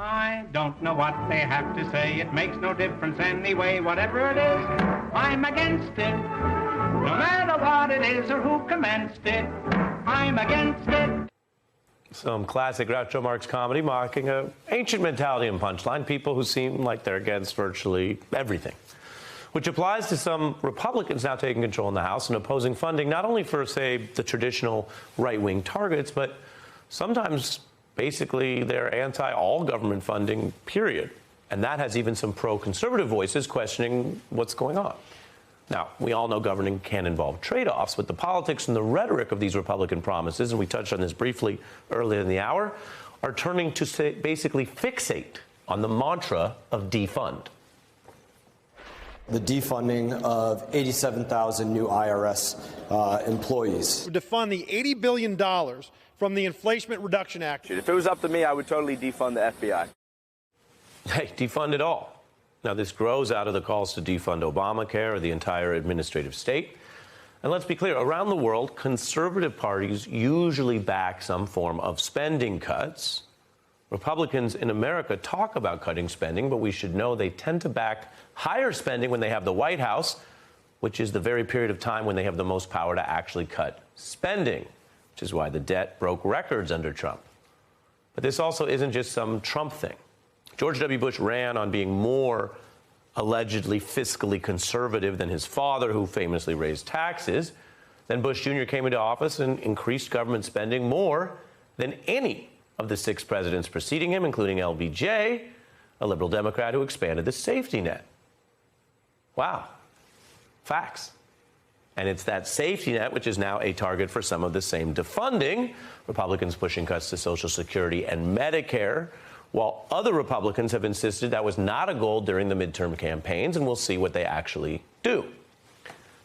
I don't know what they have to say. It makes no difference anyway. Whatever it is, I'm against it. No matter what it is or who commenced it, I'm against it. Some classic Groucho Marx comedy mocking an ancient mentality and punchline, people who seem like they're against virtually everything, which applies to some Republicans now taking control in the House and opposing funding, not only for, say, the traditional right-wing targets, but sometimes basically they're anti-all government funding, period. And that has even some pro-conservative voices questioning what's going on. Now, we all know governing can involve trade-offs, but the politics and the rhetoric of these Republican promises, and we touched on this briefly earlier in the hour, are turning to basically fixate on the mantra of defund. The defunding of 87,000 new IRS employees. Defund the $80 billion from the Inflation Reduction Act. If it was up to me, I would totally defund the FBI. Hey, defund it all. Now, this grows out of the calls to defund Obamacare or the entire administrative state. And let's be clear, around the world, conservative parties usually back some form of spending cuts. Republicans in America talk about cutting spending, but we should know they tend to back higher spending when they have the White House, which is the very period of time when they have the most power to actually cut spending, which is why the debt broke records under Trump. But this also isn't just some Trump thing. George W. Bush ran on being more allegedly fiscally conservative than his father, who famously raised taxes. Then Bush Jr. came into office and increased government spending more than any of the 6 presidents preceding him, including LBJ, a liberal Democrat who expanded the safety net. Wow. Facts. And it's that safety net which is now a target for some of the same defunding. Republicans pushing cuts to Social Security and Medicare, while other Republicans have insisted that was not a goal during the midterm campaigns, and we'll see what they actually do.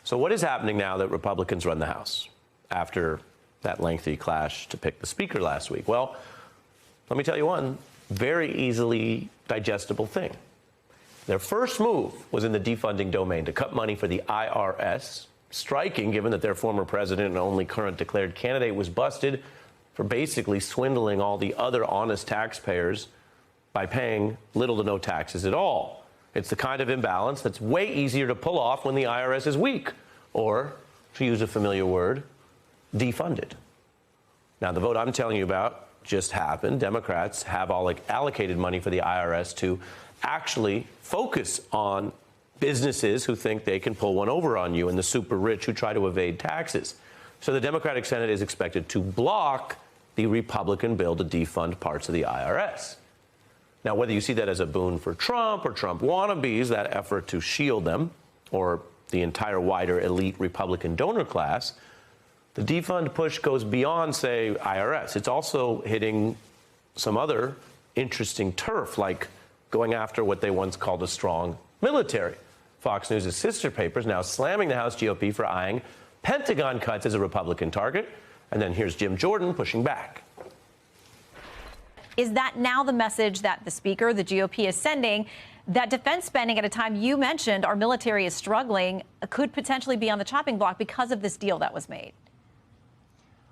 So what is happening now that Republicans run the House after that lengthy clash to pick the speaker last week? Well, let me tell you one very easily digestible thing. Their first move was in the defunding domain to cut money for the IRS, striking given that their former president and only current declared candidate was busted for basically swindling all the other honest taxpayers by paying little to no taxes at all. It's the kind of imbalance that's way easier to pull off when the IRS is weak, or, to use a familiar word, defunded. Now, the vote I'm telling you about just happened. Democrats have allocated money for the IRS to actually focus on businesses who think they can pull one over on you and the super rich who try to evade taxes. So the Democratic Senate is expected to block the Republican bill to defund parts of the IRS. Now, whether you see that as a boon for Trump or Trump wannabes, that effort to shield them, or the entire wider elite Republican donor class, the defund push goes beyond, say, IRS. It's also hitting some other interesting turf, like going after what they once called a strong military. Fox News' sister paper is now slamming the House GOP for eyeing Pentagon cuts as a Republican target. And then here's Jim Jordan pushing back. Is that now the message that the Speaker, the GOP, is sending, that defense spending at a time you mentioned our military is struggling could potentially be on the chopping block because of this deal that was made?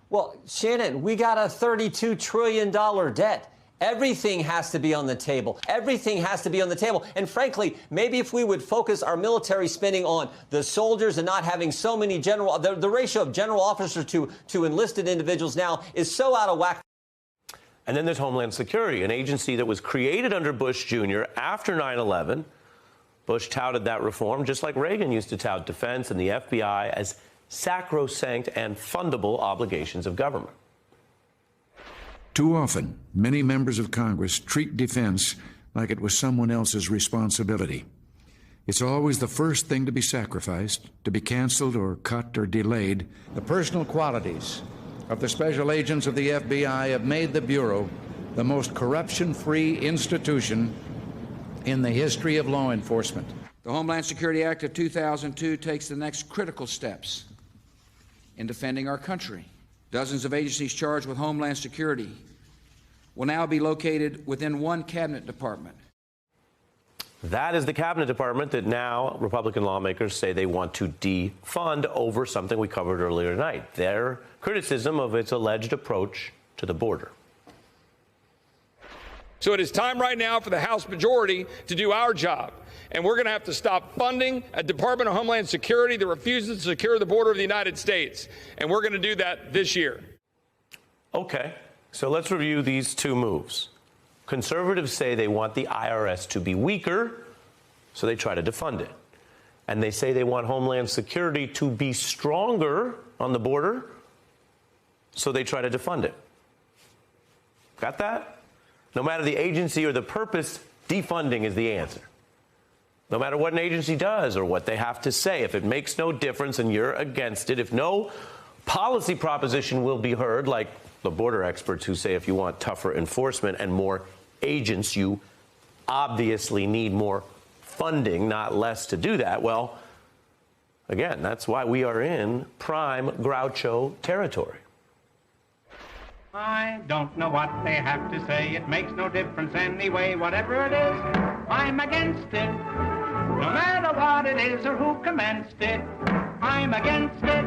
Well, Shannon, we got a $32 trillion debt. Everything has to be on the table. Everything has to be on the table. And frankly, maybe if we would focus our military spending on the soldiers and not having so many the ratio of general officers to enlisted individuals now is so out of whack. And then there's Homeland Security, an agency that was created under Bush Jr. after 9/11. Bush touted that reform, just like Reagan used to tout defense and the FBI as sacrosanct and fundable obligations of government. Too often, many members of Congress treat defense like it was someone else's responsibility. It's always the first thing to be sacrificed, to be canceled or cut or delayed. The personal qualities of the special agents of the FBI have made the Bureau the most corruption-free institution in the history of law enforcement. The Homeland Security Act of 2002 takes the next critical steps in defending our country. Dozens of agencies charged with Homeland Security will now be located within one cabinet department. That is the cabinet department that now Republican lawmakers say they want to defund over something we covered earlier tonight, their criticism of its alleged approach to the border. So it is time right now for the House majority to do our job. And we're going to have to stop funding a Department of Homeland Security that refuses to secure the border of the United States. And we're going to do that this year. Okay, so let's review these two moves. Conservatives say they want the IRS to be weaker, so they try to defund it. And they say they want Homeland Security to be stronger on the border, so they try to defund it. Got that? No matter the agency or the purpose, defunding is the answer. No matter what an agency does or what they have to say, if it makes no difference and you're against it, if no policy proposition will be heard, like the border experts who say if you want tougher enforcement and more agents, you obviously need more funding, not less, to do that. Well, again, that's why we are in prime Groucho territory. I don't know what they have to say. It makes no difference anyway. Whatever it is, I'm against it. No matter what it is or who commenced it, I'm against it.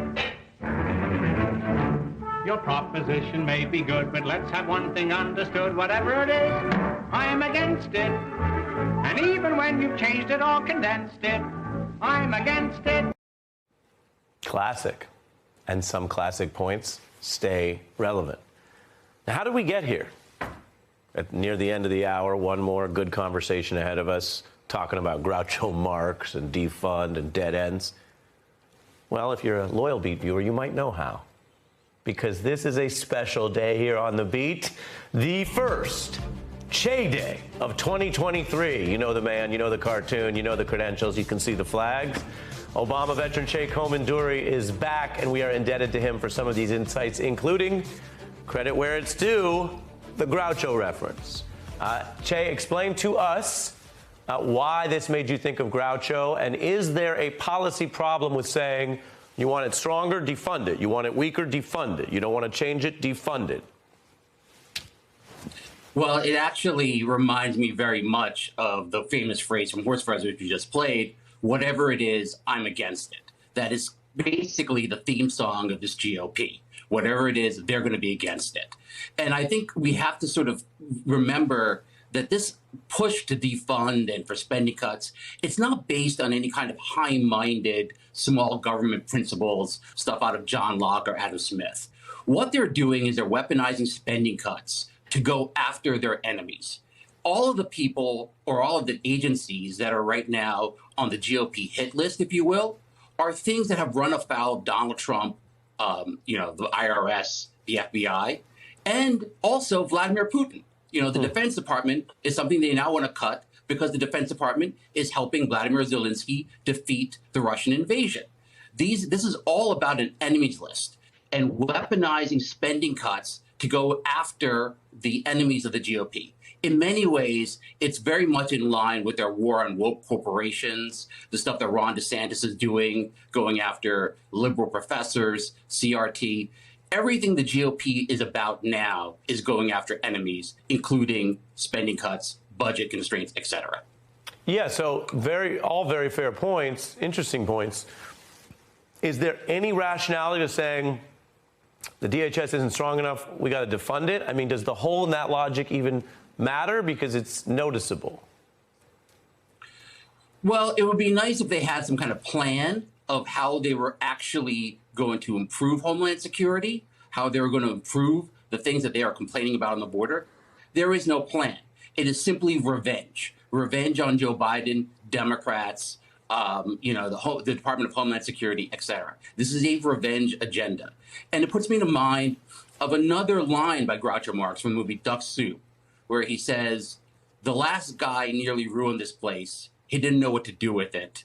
Your proposition may be good, but let's have one thing understood. Whatever it is, I'm against it. And even when you've changed it or condensed it, I'm against it. Classic. And some classic points stay relevant. Now, how did we get here? Near the end of the hour, one more good conversation ahead of us, talking about Groucho Marx and defund and dead ends. Well, if you're a loyal Beat viewer, you might know how. Because this is a special day here on The Beat, the first Che Day of 2023. You know the man, you know the cartoon, you know the credentials, you can see the flags. Obama veteran Che Komanduri is back, and we are indebted to him for some of these insights, including, credit where it's due, the Groucho reference. Che, explain to us why this made you think of Groucho, and is there a policy problem with saying you want it stronger, defund it. You want it weaker, defund it. You don't want to change it, defund it. Well, it actually reminds me very much of the famous phrase from Horse Friends, which you just played, whatever it is, I'm against it. That is basically the theme song of this GOP. Whatever it is, they're going to be against it. And I think we have to sort of remember that this push to defund and for spending cuts, it's not based on any kind of high-minded small government principles, stuff out of John Locke or Adam Smith. What they're doing is they're weaponizing spending cuts to go after their enemies. All of the people or all of the agencies that are right now on the GOP hit list, if you will, are things that have run afoul of Donald Trump, the IRS, the FBI, and also Vladimir Putin. The Defense Department is something they now want to cut because the Defense Department is helping Vladimir Zelensky defeat the Russian invasion. This is all about an enemies list and weaponizing spending cuts to go after the enemies of the GOP. In many ways, it's very much in line with their war on woke corporations, the stuff that Ron DeSantis is doing, going after liberal professors, CRT. Everything the GOP is about now is going after enemies, including spending cuts, budget constraints, et cetera. Yeah, so all very fair points, interesting points. Is there any rationality to saying the DHS isn't strong enough, we got to defund it? I mean, does the hole in that logic even matter because it's noticeable? Well, it would be nice if they had some kind of plan of how they were actually going to improve Homeland Security, how they were going to improve the things that they are complaining about on the border. There is no plan. It is simply revenge. Revenge on Joe Biden, Democrats, the Department of Homeland Security, et cetera. This is a revenge agenda. And it puts me in mind of another line by Groucho Marx from the movie Duck Soup, where he says, the last guy nearly ruined this place. He didn't know what to do with it.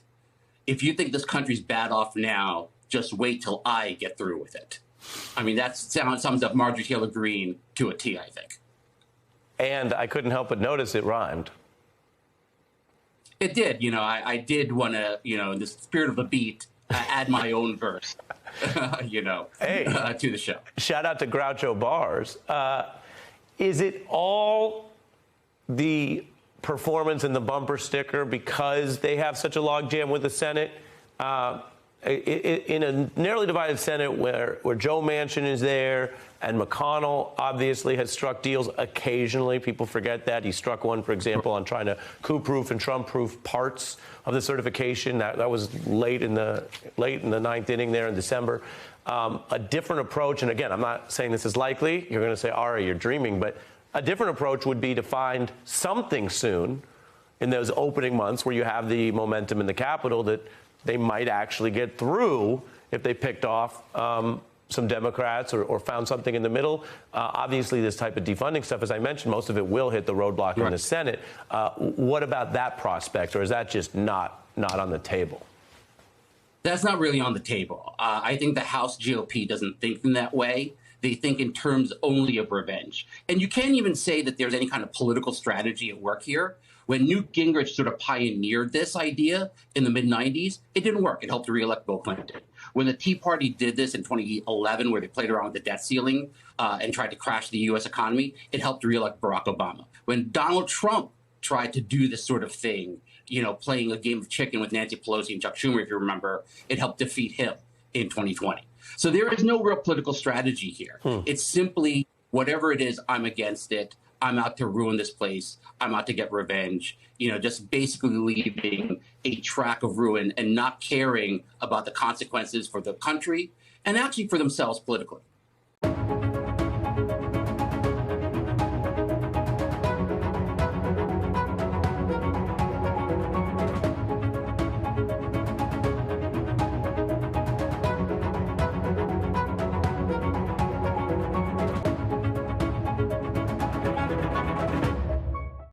If you think this country's bad off now, just wait till I get through with it. I mean, that sums up Marjorie Taylor Greene to a T, I think. And I couldn't help but notice it rhymed. It did. I did want to, in the spirit of the beat, add my own verse, to the show. Shout out to Groucho Bars. Is it all the performance and the bumper sticker because they have such a logjam with the Senate? in a narrowly divided Senate where Joe Manchin is there and McConnell obviously has struck deals occasionally. People forget that. He struck one, for example, on trying to coup-proof and Trump-proof parts of the certification. That was late in the ninth inning there in December. A different approach, and again, I'm not saying this is likely. You're going to say, Ari, you're dreaming, but a different approach would be to find something soon in those opening months where you have the momentum in the Capitol that they might actually get through if they picked off some Democrats or found something in the middle. Obviously, this type of defunding stuff, as I mentioned, most of it will hit the roadblock in the Senate. What about that prospect, or is that just not on the table? That's not really on the table. I think the House GOP doesn't think in that way. They think in terms only of revenge. And you can't even say that there's any kind of political strategy at work here. When Newt Gingrich sort of pioneered this idea in the mid-90s, it didn't work. It helped to reelect Bill Clinton. When the Tea Party did this in 2011, where they played around with the debt ceiling and tried to crash the U.S. economy, it helped to reelect Barack Obama. When Donald Trump tried to do this sort of thing, you know, playing a game of chicken with Nancy Pelosi and Chuck Schumer, if you remember, it helped defeat him in 2020. So there is no real political strategy here. It's simply whatever it is, I'm against it. I'm out to ruin this place. I'm out to get revenge. You know, just basically leaving a track of ruin and not caring about the consequences for the country and actually for themselves politically.